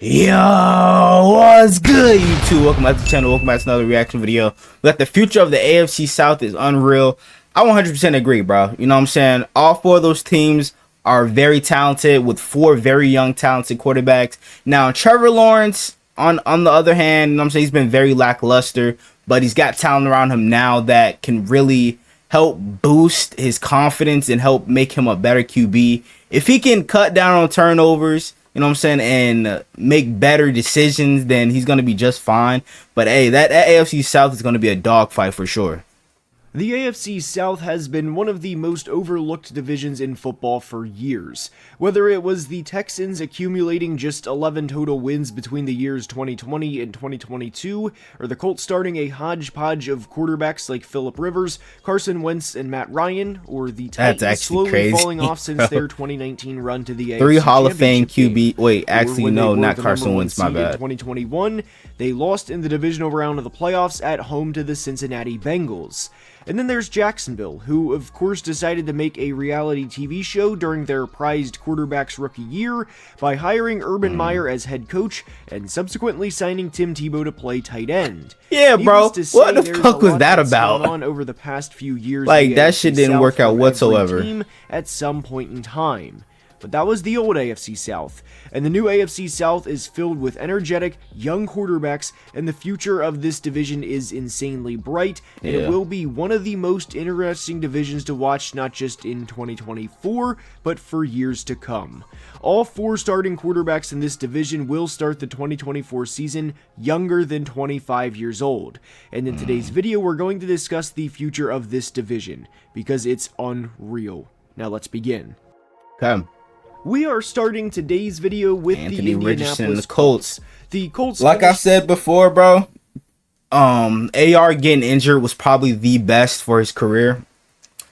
Yo, what's good, YouTube? Welcome back to the channel. Welcome back to another reaction video. We got the future of the AFC South is unreal. I 100% agree, bro. You know what I'm saying? All four of those teams are very talented with four very young, talented quarterbacks. Now, Trevor Lawrence, on the other hand, you know what I'm saying, he's been very lackluster, but he's got talent around him now that can really help boost his confidence and help make him a better QB. If he can cut down on turnovers, you know what I'm saying, and make better decisions, then he's going to be just fine. But hey, that AFC South is going to be a dogfight for sure. The AFC South has been one of the most overlooked divisions in football for years. Whether it was the Texans accumulating just 11 total wins between the years 2020 and 2022, or the Colts starting a hodgepodge of quarterbacks like Phillip Rivers, Carson Wentz, and Matt Ryan, or the Titans slowly falling off since their 2019 run to the AFC Three Hall of Fame Championship QB. Wait, actually, no, not Carson Wentz, my bad. In 2021, they lost in the divisional round of the playoffs at home to the Cincinnati Bengals. And then there's Jacksonville, who of course decided to make a reality TV show during their prized quarterback's rookie year by hiring Urban Meyer as head coach and subsequently signing Tim Tebow to play tight end. Yeah, bro. What the fuck was that about? On over the past few years, like, that shit didn't work out whatsoever. Team at some point in time. But that was the old AFC South, and the new AFC South is filled with energetic, young quarterbacks, and the future of this division is insanely bright, and it will be one of the most interesting divisions to watch not just in 2024, but for years to come. All four starting quarterbacks in this division will start the 2024 season younger than 25 years old, and in today's video we're going to discuss the future of this division, because it's unreal. Now let's begin. Okay. We are starting today's video with Anthony the Richardson and Indianapolis the Colts. The Colts, like I said before, bro, AR getting injured was probably the best for his career.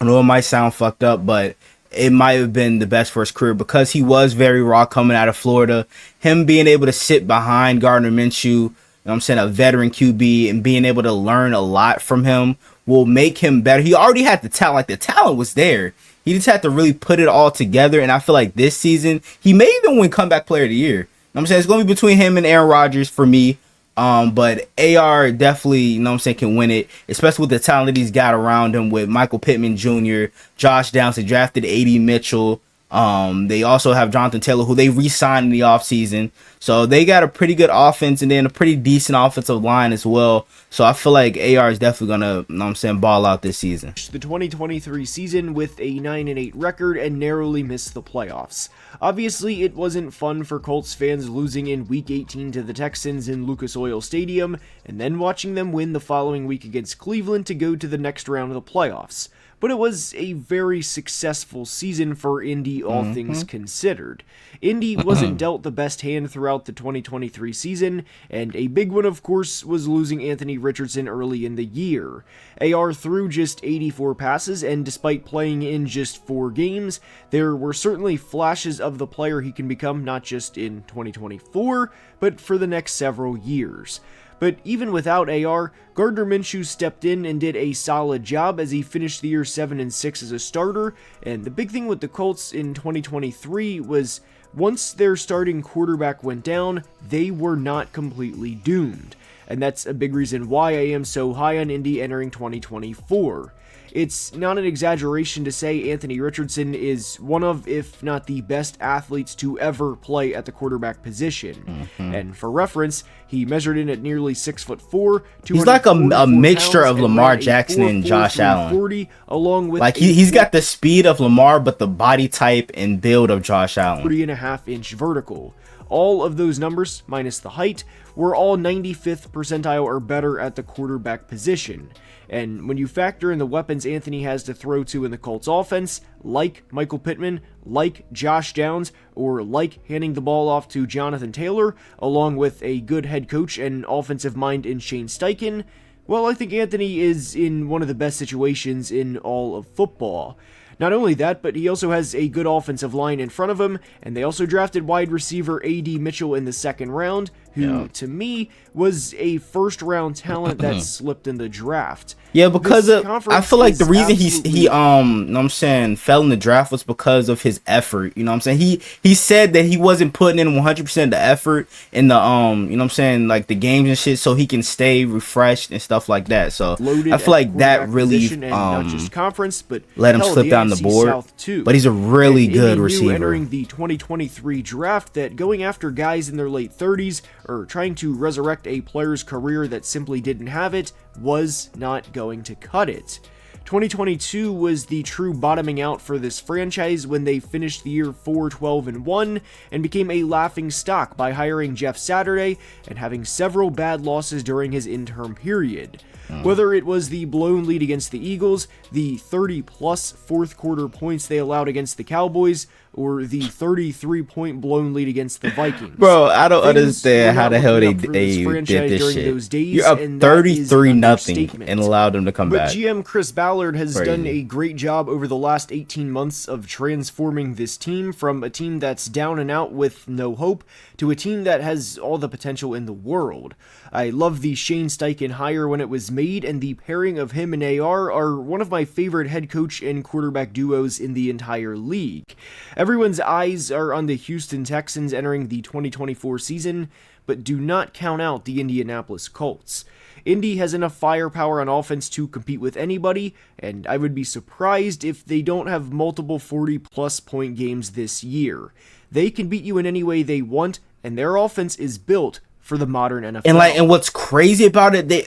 I know it might sound fucked up, but it might have been the best for his career because he was very raw coming out of Florida. Him being able to sit behind Gardner Minshew, you know what I'm saying, a veteran QB, and being able to learn a lot from him will make him better. He already had the talent. Like, the talent was there. He just had to really put it all together, and I feel like this season, he may even win Comeback Player of the Year. You know what I'm saying? It's going to be between him and Aaron Rodgers for me, but AR definitely, you know what I'm saying, can win it, especially with the talent that he's got around him with Michael Pittman Jr., Josh Downs. They drafted A.D. Mitchell. They also have Jonathan Taylor, who they re-signed in the offseason. So they got a pretty good offense and then a pretty decent offensive line as well. So I feel like AR is definitely going to, you know what I'm saying, ball out this season. The 2023 season with a 9-8 record and narrowly missed the playoffs. Obviously, it wasn't fun for Colts fans losing in Week 18 to the Texans in Lucas Oil Stadium, and then watching them win the following week against Cleveland to go to the next round of the playoffs. But it was a very successful season for Indy, all things considered. Indy wasn't dealt the best hand throughout the 2023 season, and a big one, of course, was losing Anthony Richardson early in the year. AR threw just 84 passes, and despite playing in just 4 games, there were certainly flashes of the player he can become not just in 2024, but for the next several years. But even without AR, Gardner Minshew stepped in and did a solid job as he finished the year 7-6 as a starter, and the big thing with the Colts in 2023 was once their starting quarterback went down, they were not completely doomed. And that's a big reason why I am so high on Indy entering 2024. It's not an exaggeration to say Anthony Richardson is one of, if not the best athletes to ever play at the quarterback position. And for reference, he measured in at nearly 6'4". He's like a mixture of Lamar Jackson and Josh Allen. 40, along with like he's got the speed of Lamar, but the body type and build of Josh Allen. 40.5-inch vertical. All of those numbers, minus the height, were all 95th percentile or better at the quarterback position. And when you factor in the weapons Anthony has to throw to in the Colts offense, like Michael Pittman, like Josh Downs, or like handing the ball off to Jonathan Taylor, along with a good head coach and offensive mind in Shane Steichen, well, I think Anthony is in one of the best situations in all of football. Not only that, but he also has a good offensive line in front of him, and they also drafted wide receiver A.D. Mitchell in the second round, who, to me, was a first-round talent that slipped in the draft. Yeah, because I feel like the reason he know what I'm saying, fell in the draft was because of his effort. You know what I'm saying? He said that he wasn't putting in 100% of the effort in the you know what I'm saying, like the games and shit, so he can stay refreshed and stuff like that. So I feel like that really not just conference, but let him slip down the board. But he's a really good receiver. Entering the 2023 draft, that going after guys in their late 30s or trying to resurrect a player's career that simply didn't have it was not going to cut it. 2022 was the true bottoming out for this franchise when they finished the year 4-12-1 and became a laughing stock by hiring Jeff Saturday and having several bad losses during his interim period. Whether it was the blown lead against the Eagles, the 30-plus fourth quarter points they allowed against the Cowboys, or the 33-point blown lead against the Vikings. Bro, I don't understand how the hell they did this shit. You're up 33-0 and allowed them to come back. But GM Chris Ballard has done a great job over the last 18 months of transforming this team from a team that's down and out with no hope to a team that has all the potential in the world. I love the Shane Steichen hire when it was made, and the pairing of him and AR are one of my favorite head coach and quarterback duos in the entire league. Everyone's eyes are on the Houston Texans entering the 2024 season, but do not count out the Indianapolis Colts. Indy has enough firepower on offense to compete with anybody, and I would be surprised if they don't have multiple 40-plus point games this year. They can beat you in any way they want, and their offense is built for the modern NFL. And what's crazy about it, they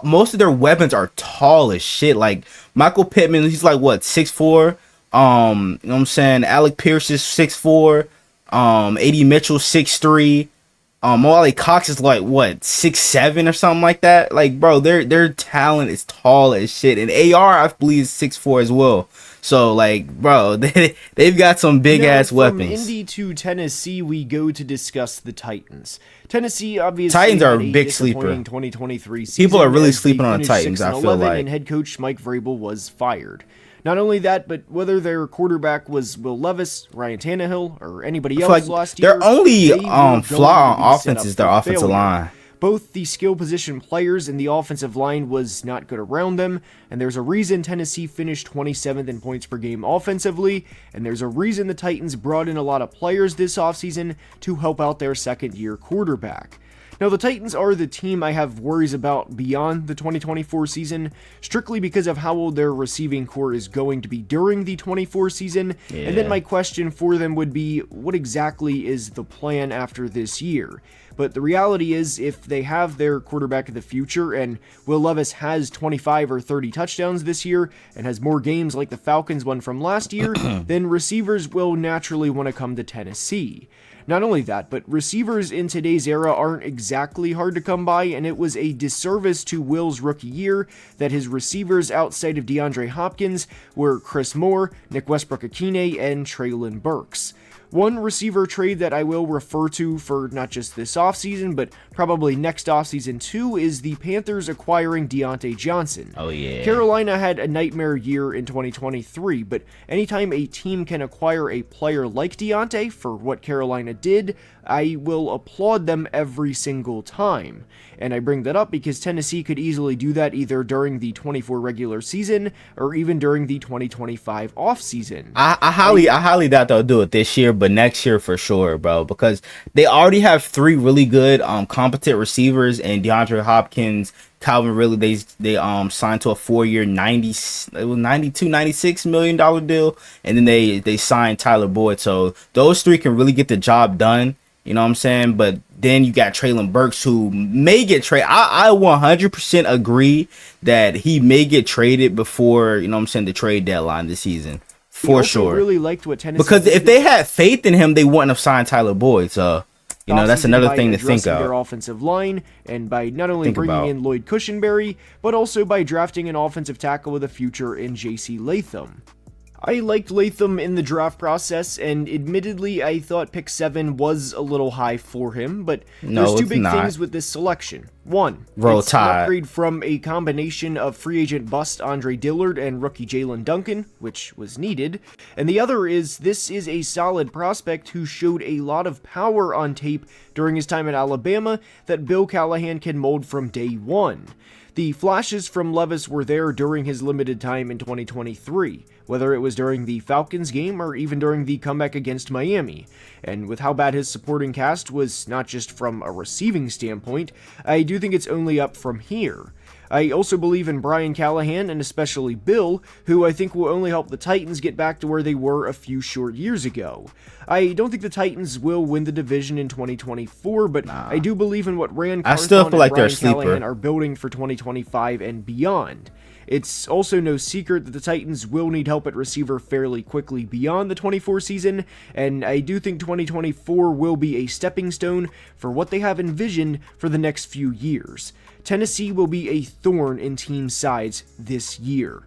most of their weapons are tall as shit. Like Michael Pittman, he's like what, 6'4". You know what I'm saying? Alec Pierce is 6'4". A.D. Mitchell 6'3". Molly Cox is like what, 6'7" or something like that. Like, bro, their talent is tall as shit. And AR, I believe, is 6'4" as well. So, like, bro, they've got some big ass weapons. From Indy to Tennessee, we go to discuss the Titans. Tennessee, obviously, Titans are had a big sleeper. 2023 season. People are really sleeping on the Titans, I feel like. And head coach Mike Vrabel was fired. Not only that, but whether their quarterback was Will Levis, Ryan Tannehill, or anybody else last year, their only flaw on offense is their offensive line. Both the skill position players and the offensive line was not good around them, and there's a reason Tennessee finished 27th in points per game offensively, and there's a reason the Titans brought in a lot of players this offseason to help out their second-year quarterback. Now, the Titans are the team I have worries about beyond the 2024 season, strictly because of how old their receiving core is going to be during the 24 season, and then my question for them would be, what exactly is the plan after this year? But the reality is, if they have their quarterback of the future, and Will Levis has 25 or 30 touchdowns this year, and has more games like the Falcons one from last year, then receivers will naturally want to come to Tennessee. Not only that, but receivers in today's era aren't exactly hard to come by, and it was a disservice to Will's rookie year that his receivers outside of DeAndre Hopkins were Chris Moore, Nick Westbrook-Akine, and Treylon Burks. One receiver trade that I will refer to for not just this offseason, but probably next offseason too, is the Panthers acquiring Deontay Johnson. Oh, yeah. Carolina had a nightmare year in 2023, but anytime a team can acquire a player like Deontay for what Carolina did, I will applaud them every single time. And I bring that up because Tennessee could easily do that either during the 24 regular season or even during the 2025 offseason. I highly doubt they'll do it this year, but next year for sure, bro, because they already have three really good competent receivers, and DeAndre Hopkins, Calvin Ridley, they signed to a 4-year $96 million deal, and then they signed Tyler Boyd. So those three can really get the job done. You know what I'm saying? But then you got Treylon Burks, who may get traded. I 100% agree that he may get traded before, you know what I'm saying, the trade deadline this season. For sure. Really liked what Tennessee because if they had faith in him, they wouldn't have signed Tyler Boyd. So, you know, that's another thing to think of. Their offensive line, and by not only bringing in Lloyd Cushenberry, but also by drafting an offensive tackle with a future in J.C. Latham. I liked Latham in the draft process, and admittedly, I thought pick 7 was a little high for him, but No, there's two it's big not. things with this selection. One, Roll it's an Tide. upgrade from a combination of free agent bust Andre Dillard and rookie Jalen Duncan, which was needed, and the other is this is a solid prospect who showed a lot of power on tape during his time at Alabama that Bill Callahan can mold from day one. The flashes from Levis were there during his limited time in 2023, whether it was during the Falcons game or even during the comeback against Miami. And with how bad his supporting cast was, not just from a receiving standpoint, I do think it's only up from here. I also believe in Brian Callahan and especially Bill, who I think will only help the Titans get back to where they were a few short years ago. I don't think the Titans will win the division in 2024, but I do believe in what Rand I still Carthon feel like and they're a Brian sleeper. Callahan are building for 2025 and beyond. It's also no secret that the Titans will need help at receiver fairly quickly beyond the 24 season, and I do think 2024 will be a stepping stone for what they have envisioned for the next few years. Tennessee will be a thorn in team sides this year.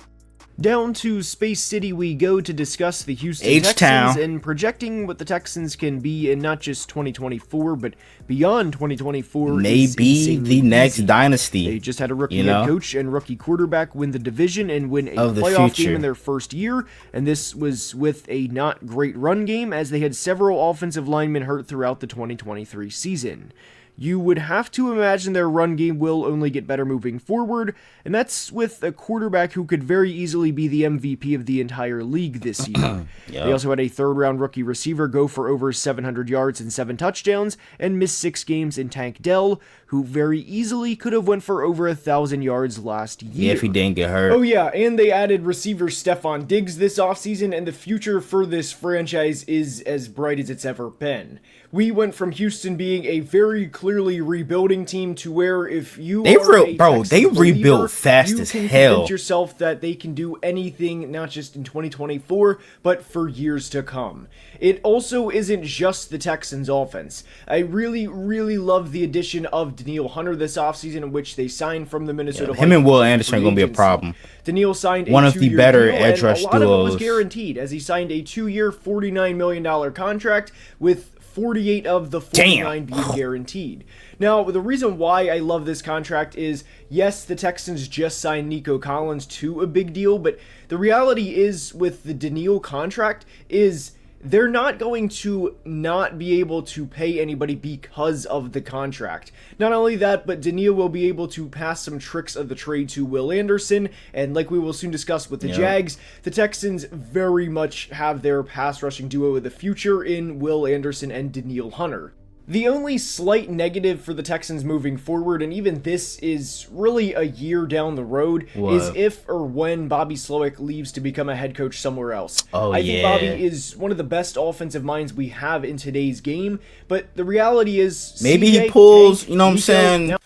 Down to Space City we go to discuss the Houston H-Town. Texans and projecting what the Texans can be in not just 2024, but beyond 2024. is Maybe insanely the next easy. dynasty. They just had a rookie you head know? coach and rookie quarterback win the division and win a Of the playoff future. game in their first year, and this was with a not great run game as they had several offensive linemen hurt throughout the 2023 season. You would have to imagine their run game will only get better moving forward, and that's with a quarterback who could very easily be the MVP of the entire league this year. They also had a third-round rookie receiver go for over 700 yards and 7 touchdowns, and miss 6 games in Tank Dell, who very easily could have went for over 1,000 yards last year. Yeah, if he didn't get hurt. Oh yeah, and they added receiver Stephon Diggs this offseason, and the future for this franchise is as bright as it's ever been. We went from Houston being a very clearly rebuilding team to where if you They are a Texans they believer, rebuilt fast you as can hell. convince yourself that they can do anything, not just in 2024, but for years to come. It also isn't just the Texans offense. I really, really love the addition of Danielle Hunter this offseason, in which they signed from the Minnesota Him and Will Vikings Anderson are free going to be a agency. problem. Danielle signed One a of the 2-year better deal, edge and rush a lot of it was duos. guaranteed, as he signed a 2-year, $49 million contract with 48 of the 49 being guaranteed. Now, the reason why I love this contract is, yes, the Texans just signed Nico Collins to a big deal, but the reality is with the Danielle contract is they're not going to not be able to pay anybody because of the contract. Not only that, but Danielle will be able to pass some tricks of the trade to Will Anderson, and like we will soon discuss with the Jags, the Texans very much have their pass rushing duo of the future in Will Anderson and Danielle Hunter. The only slight negative for the Texans moving forward, and even this is really a year down the road, is if or when Bobby Slowick leaves to become a head coach somewhere else. I think Bobby is one of the best offensive minds we have in today's game, but the reality is Maybe CJ, he pulls, Tank, you know what I'm Nico, saying,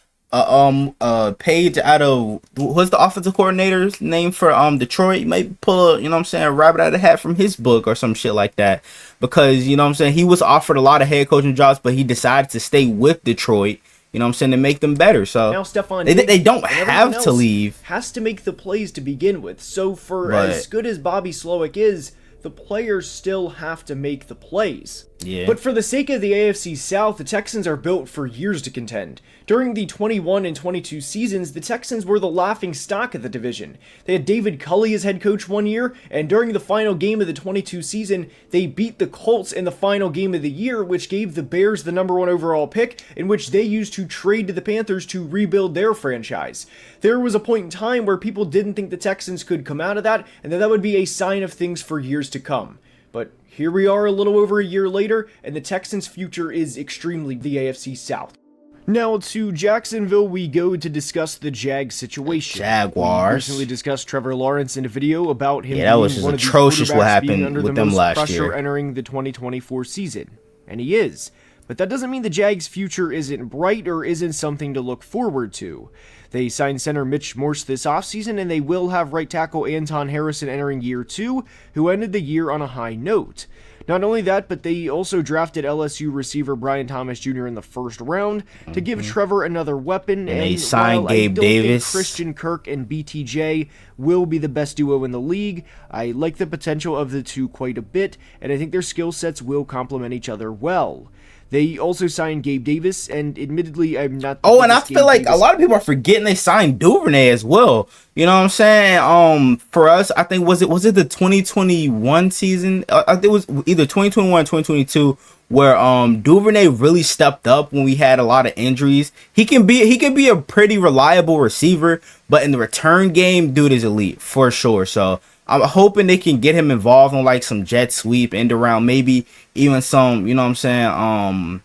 Page out of, what's the offensive coordinator's name for Detroit? Maybe pull a, you know what I'm saying, a rabbit out of the hat from his book or some shit like that. Because, you know what I'm saying, he was offered a lot of head coaching jobs, but he decided to stay with Detroit, you know what I'm saying, to make them better. So now Stephon they Diggs don't and have everyone to else leave. Has to make the plays to begin with. So for as good as Bobby Slowick is, the players still have to make the plays. Yeah. But for the sake of the AFC South, the Texans are built for years to contend. During the 21 and 22 seasons, the Texans were the laughing stock of the division. They had David Culley as head coach one year, and during the final game of the 22 season, they beat the Colts in the final game of the year, which gave the Bears the number 1 overall pick, in which they used to trade to the Panthers to rebuild their franchise. There was a point in time where people didn't think the Texans could come out of that, and that would be a sign of things for years to come. But here we are a little over a year later, and the Texans' future is extremely the AFC South. Now to Jacksonville we go to discuss the Jags situation. Jaguars. We recently discussed Trevor Lawrence in a video about him that being was just one of these atrocious what quarterbacks being happened under with the them most last pressure year. entering the 2024 season. And he is. But that doesn't mean the Jags' future isn't bright or isn't something to look forward to. They signed center Mitch Morse this offseason, and they will have right tackle Anton Harrison entering year 2, who ended the year on a high note. Not only that, but they also drafted LSU receiver Brian Thomas Jr. in the first round to give Trevor another weapon. And they signed while Gabe I don't Davis. think Christian Kirk and BTJ will be the best duo in the league, I like the potential of the two quite a bit, and I think their skill sets will complement each other well. They also signed Gabe Davis, and admittedly, I'm not. Oh, and I feel like a lot of people are forgetting they signed Duvernay as well. You know what I'm saying? For us, I think was it the 2021 season? I think it was either 2021 or 2022 where Duvernay really stepped up when we had a lot of injuries. He can be a pretty reliable receiver, but in the return game, dude is elite for sure. So I'm hoping they can get him involved on like some jet sweep, end around, maybe even some, you know what I'm saying,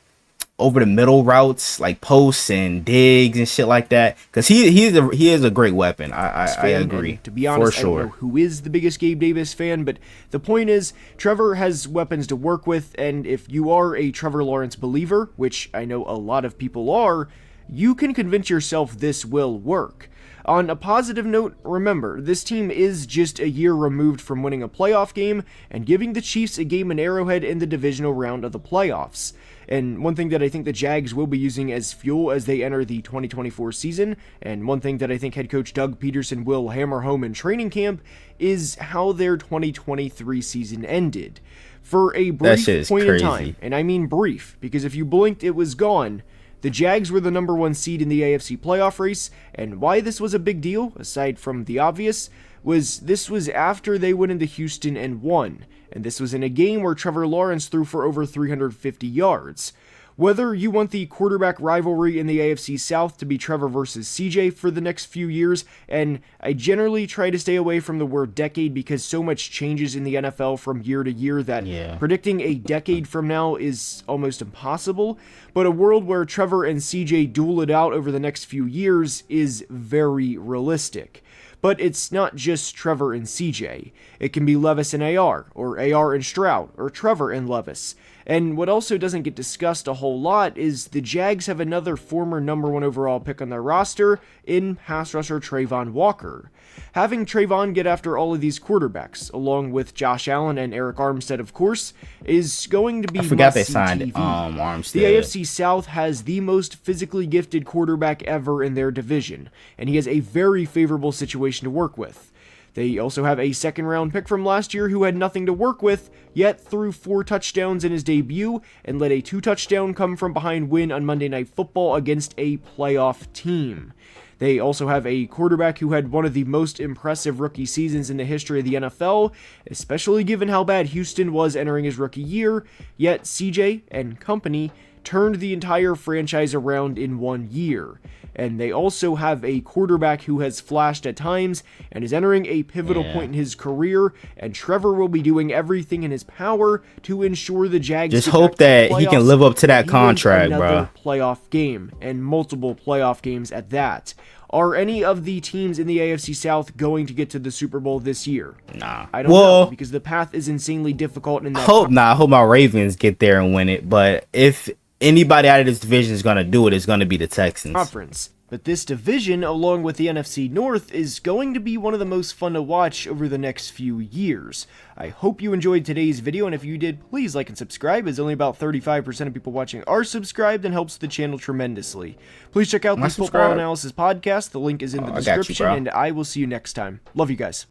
over the middle routes like posts and digs and shit like that. Because he is a great weapon. I agree. And to be honest, for sure. I don't know who is the biggest Gabe Davis fan, but the point is Trevor has weapons to work with, and if you are a Trevor Lawrence believer, which I know a lot of people are, you can convince yourself this will work. On a positive note, remember, this team is just a year removed from winning a playoff game and giving the Chiefs a game in Arrowhead in the divisional round of the playoffs. And one thing that I think the Jags will be using as fuel as they enter the 2024 season, and one thing that I think head coach Doug Peterson will hammer home in training camp, is how their 2023 season ended. For a brief point in time, and I mean brief, because if you blinked it was gone, the Jags were the number 1 seed in the AFC playoff race, and why this was a big deal, aside from the obvious, was this was after they went into Houston and won, and this was in a game where Trevor Lawrence threw for over 350 yards. Whether you want the quarterback rivalry in the AFC South to be Trevor versus CJ for the next few years, and I generally try to stay away from the word decade because so much changes in the NFL from year to year that predicting a decade from now is almost impossible, but a world where Trevor and CJ duel it out over the next few years is very realistic. But it's not just Trevor and CJ. It can be Levis and AR, or AR and Stroud, or Trevor and Levis. And what also doesn't get discussed a whole lot is the Jags have another former number 1 overall pick on their roster in pass rusher Trayvon Walker. Having Trayvon get after all of these quarterbacks, along with Josh Allen and Eric Armstead, of course, is going to be I forgot they must-see signed TV. Armstead. The AFC South has the most physically gifted quarterback ever in their division, and he has a very favorable situation to work with. They also have a second-round pick from last year who had nothing to work with, yet threw 4 touchdowns in his debut and let a 2-touchdown come from behind win on Monday Night Football against a playoff team. They also have a quarterback who had one of the most impressive rookie seasons in the history of the NFL, especially given how bad Houston was entering his rookie year, yet CJ and company turned the entire franchise around in 1 year. And they also have a quarterback who has flashed at times and is entering a pivotal point in his career, and Trevor will be doing everything in his power to ensure the Jags just hope that he can live up to that contract, bro. Playoff game, and multiple playoff games at that. Are any of the teams in the AFC South going to get to the Super Bowl this year? Nah. I don't know, because the path is insanely difficult in that. I hope my Ravens get there and win it, but if anybody out of this division is going to do it, it's going to be the Texans. Conference. But this division, along with the NFC North, is going to be one of the most fun to watch over the next few years. I hope you enjoyed today's video, and if you did, please like and subscribe, as only about 35% of people watching are subscribed and helps the channel tremendously. Please check out the Football Analysis Podcast. The link is in the description, and I will see you next time. Love you guys.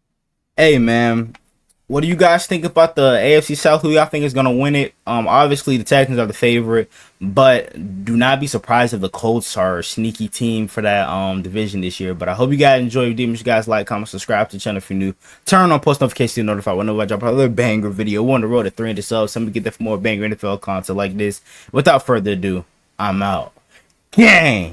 Hey, man. What do you guys think about the AFC South? Who y'all think is going to win it? Obviously, the Texans are the favorite, but do not be surprised if the Colts are a sneaky team for that division this year. But I hope you guys enjoy the video. Make sure you guys like, comment, subscribe to the channel if you're new. Turn on post notifications to be notified whenever I drop another banger video. We're on the road to 300 subs. Somebody get there for more banger NFL content like this. Without further ado, I'm out. Gang!